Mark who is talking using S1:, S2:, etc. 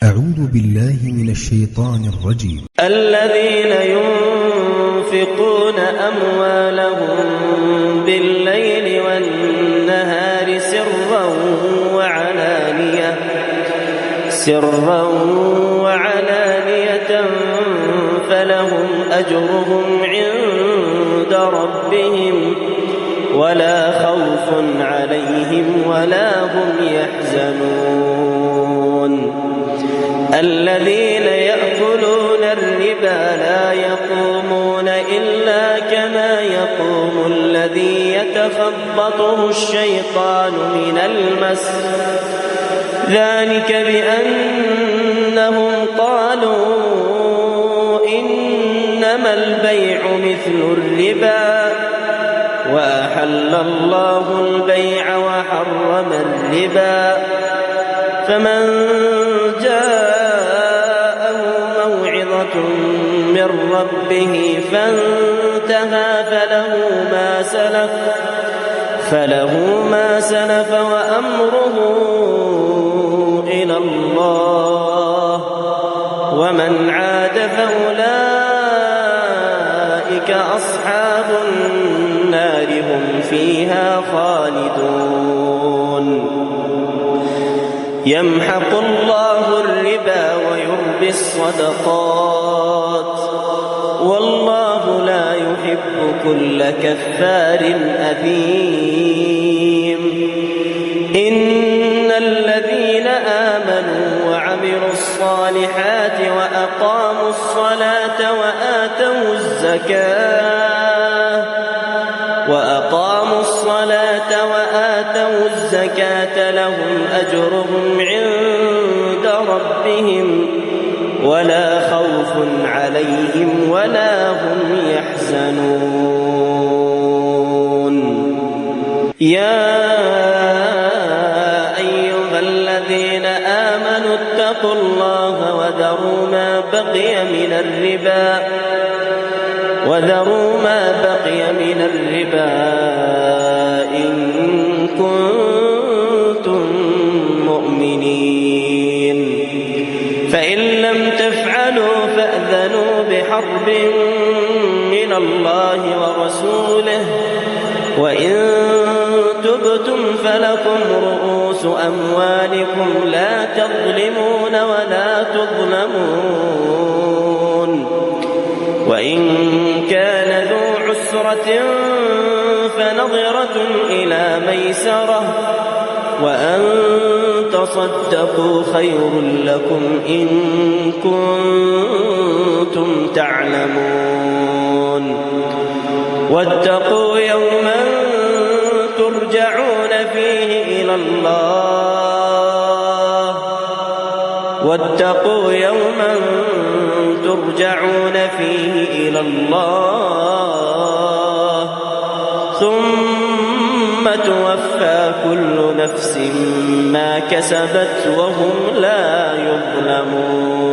S1: أعوذ بالله من الشيطان الرجيم.
S2: الذين ينفقون أموالهم بالليل والنهار سرا وعلانية فلهم أجرهم عند ربهم ولا خوف عليهم ولا هم يحزنون. الذين يأكلون الربا لا يقومون إلا كما يقوم الذي يتخبطه الشيطان من المس، ذلك بأنهم قالوا إنما البيع مثل الربا وأحل الله البيع وحرم الربا، فمن جاءه موعظة من ربه فانتهى فله ما سلف وأمره إلى الله، ومن عاد فأولئك أصحاب النار هم فيها خالدون. يمحق الله الربا ويربي الصدقات والله لا يحب كل كفار أثيم. إن الذين آمنوا وعملوا الصالحات وأقاموا الصلاة وآتوا الزكاة لهم أجرهم عند ربهم ولا خوف عليهم ولا هم يحزنون. يا أيها الذين آمنوا اتقوا الله وذروا ما بقي من الربا إن كنتم مؤمنين، فإن لم تفعلوا فأذنوا بحرب من الله ورسوله، وإن تبتم فلكم رؤوس أموالكم لا تظلمون ولا تظلمون. وإن كان ذو عسرة فنظرة إلى ميسرة وأن تصدقوا خير لكم إن كنتم تعلمون. واتقوا يوما ترجعون فيه إلى الله ثم توفى كل نفس ما كسبت وهم لا يظلمون.